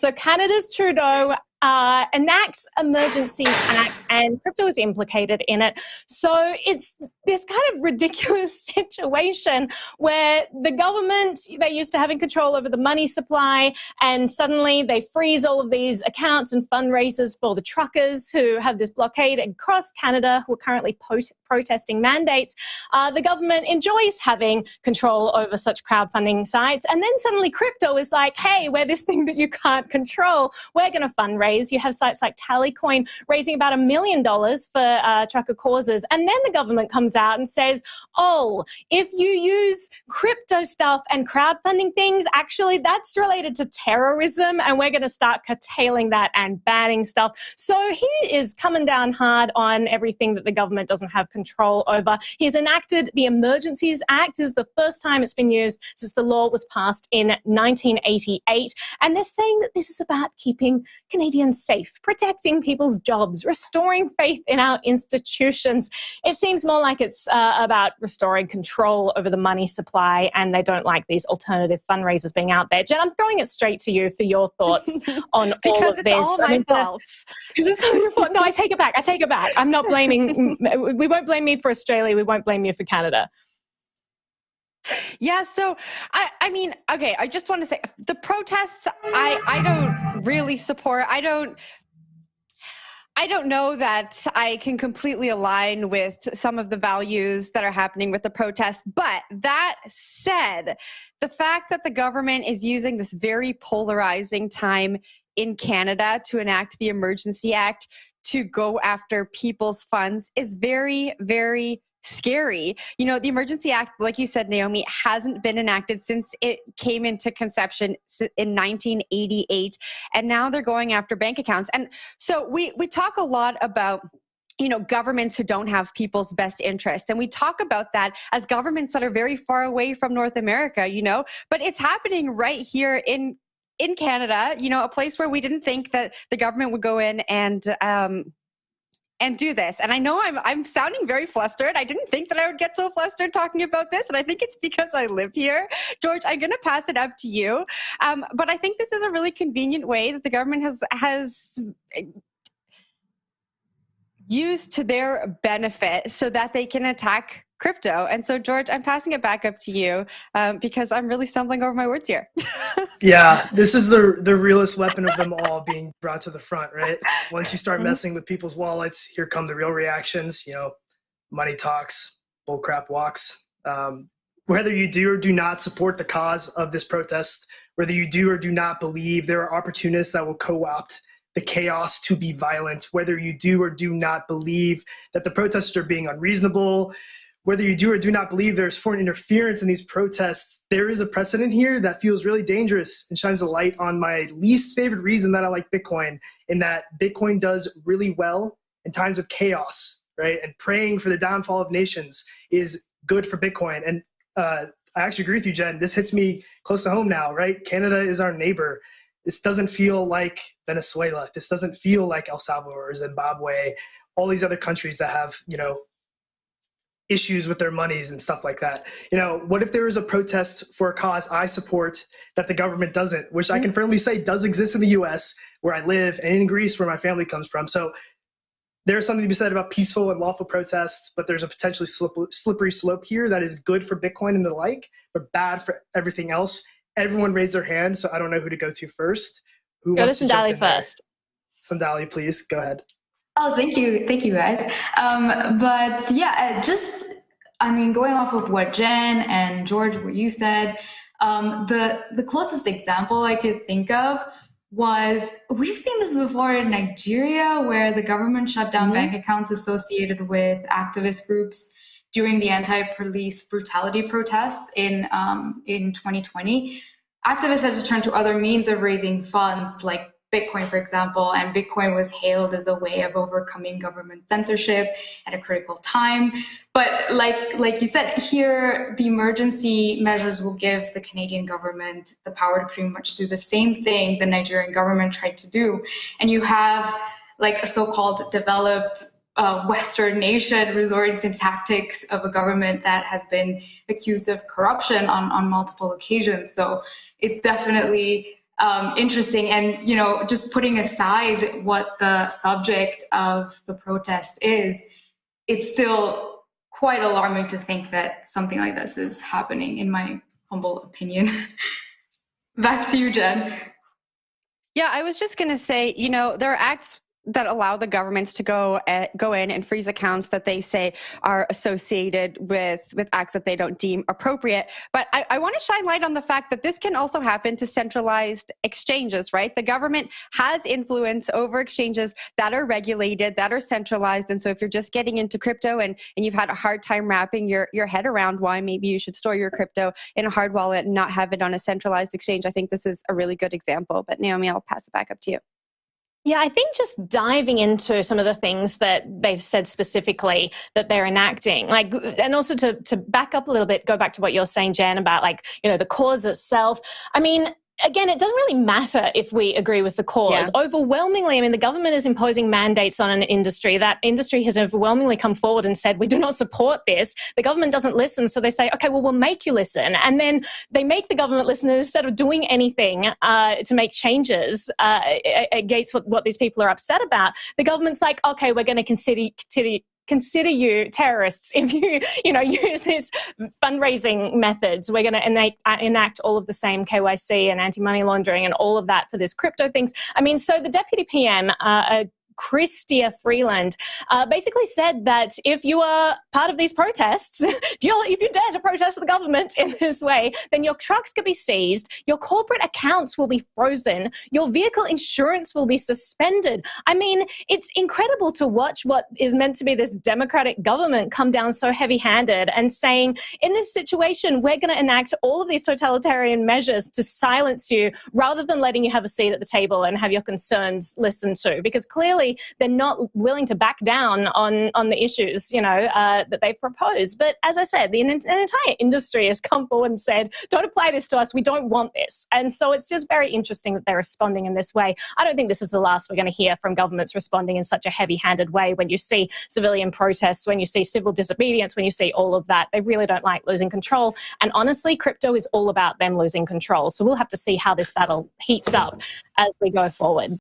So Canada's Trudeau enacts Emergencies Act, and crypto is implicated in it. So it's this kind of ridiculous situation where the government, they're used to having control over the money supply, and suddenly they freeze all of these accounts and fundraisers for the truckers who have this blockade across Canada who are currently protesting mandates. The government enjoys having control over such crowdfunding sites, and then suddenly crypto is like, hey, we're this thing that you can't control. We're going to fundraise. You have sites like Tallycoin raising about $1 million for trucker causes. And then the government comes out and says, oh, if you use crypto stuff and crowdfunding things, actually that's related to terrorism, and we're going to start curtailing that and banning stuff. So he is coming down hard on everything that the government doesn't have control over. He's enacted the Emergencies Act. This is the first time it's been used since the law was passed in 1988. And they're saying that this is about keeping Canadians safe, protecting people's jobs, restoring faith in our institutions. It seems more like it's about restoring control over the money supply, and they don't like these alternative fundraisers being out there. Jenn, I'm throwing it straight to you for your thoughts on all of this. Because it's all my fault. Because it's all your fault. No, I take it back. I'm not blaming. We won't blame me for Australia. We won't blame you for Canada. Yeah, so I mean, okay, I just want to say the protests I don't really support. I don't know that I can completely align with some of the values that are happening with the protests. But that said, the fact that the government is using this very polarizing time in Canada to enact the Emergency Act to go after people's funds is very, very scary. You know, the Emergency Act, like you said, Naomi, hasn't been enacted since it came into conception in 1988. And now they're going after bank accounts. And so we talk a lot about, you know, governments who don't have people's best interests. And we talk about that as governments that are very far away from North America, you know, but it's happening right here in Canada, you know, a place where we didn't think that the government would go in and do this. And I know I'm sounding very flustered. I didn't think that I would get so flustered talking about this. And I think it's because I live here. George, I'm going to pass it up to you. But I think this is a really convenient way that the government has used to their benefit so that they can attack crypto. And so, George, I'm passing it back up to you because I'm really stumbling over my words here. Yeah, this is the realest weapon of them all being brought to the front, right? Once you start messing with people's wallets, here come the real reactions. You know, money talks, bullcrap walks. Whether you do or do not support the cause of this protest, whether you do or do not believe there are opportunists that will co-opt the chaos to be violent, whether you do or do not believe that the protesters are being unreasonable, whether you do or do not believe there's foreign interference in these protests, there is a precedent here that feels really dangerous and shines a light on my least favorite reason that I like Bitcoin, in that Bitcoin does really well in times of chaos, right? And praying for the downfall of nations is good for Bitcoin. And I actually agree with you, Jenn. This hits me close to home now, right? Canada is our neighbor. This doesn't feel like Venezuela. This doesn't feel like El Salvador or Zimbabwe, all these other countries that have, you know, issues with their monies and stuff like that. You know, what if there is a protest for a cause I support that the government doesn't, which I can firmly say does exist in the US where I live and in Greece where my family comes from. So there's something to be said about peaceful and lawful protests, but there's a potentially slippery slope here that is good for Bitcoin and the like, but bad for everything else. Everyone raised their hand, so I don't know who to go to first. Who go wants to Sanasie first. Sanasie, please, go ahead. Oh, thank you guys. But yeah, I mean, going off of what Jenn and George, what you said, the closest example I could think of was, we've seen this before in Nigeria, where the government shut down bank accounts associated with activist groups during the anti-police brutality protests in 2020. Activists had to turn to other means of raising funds, like Bitcoin, for example, and Bitcoin was hailed as a way of overcoming government censorship at a critical time. But like you said, here the emergency measures will give the Canadian government the power to pretty much do the same thing the Nigerian government tried to do. And you have like a so-called developed Western nation resorting to tactics of a government that has been accused of corruption on multiple occasions. So it's definitely interesting. And, you know, just putting aside what the subject of the protest is, it's still quite alarming to think that something like this is happening, in my humble opinion. Back to you, Jen. Yeah, I was just going to say, you know, there are acts that allow the governments to go in and freeze accounts that they say are associated with acts that they don't deem appropriate. But I want to shine light on the fact that this can also happen to centralized exchanges, right? The government has influence over exchanges that are regulated, that are centralized. And so if you're just getting into crypto and you've had a hard time wrapping your head around why maybe you should store your crypto in a hard wallet and not have it on a centralized exchange, I think this is a really good example. But Naomi, I'll pass it back up to you. Yeah, I think just diving into some of the things that they've said specifically that they're enacting, like, and also to back up a little bit, go back to what you're saying, Jen, about, like, you know, the cause itself. I mean, again, it doesn't really matter if we agree with the cause. Yeah. Overwhelmingly, I mean, the government is imposing mandates on an industry. That industry has overwhelmingly come forward and said, we do not support this. The government doesn't listen, so they say, okay, well, we'll make you listen. And then they make the government listen, and instead of doing anything to make changes against what these people are upset about, the government's like, okay, we're going to consider you terrorists if you know, use these fundraising methods. We're going to enact all of the same KYC and anti-money laundering and all of that for this crypto things. I mean, so the Deputy PM, Chrystia Freeland, basically said that if you are part of these protests, if you dare to protest the government in this way, then your trucks could be seized, your corporate accounts will be frozen, your vehicle insurance will be suspended. I mean, it's incredible to watch what is meant to be this democratic government come down so heavy-handed and saying, in this situation, we're going to enact all of these totalitarian measures to silence you rather than letting you have a seat at the table and have your concerns listened to, because clearly they're not willing to back down on the issues, you know, that they've proposed. But as I said, an entire industry has come forward and said, don't apply this to us. We don't want this. And so it's just very interesting that they're responding in this way. I don't think this is the last we're going to hear from governments responding in such a heavy-handed way. When you see civilian protests, when you see civil disobedience, when you see all of that, they really don't like losing control. And honestly, crypto is all about them losing control. So we'll have to see how this battle heats up as we go forward.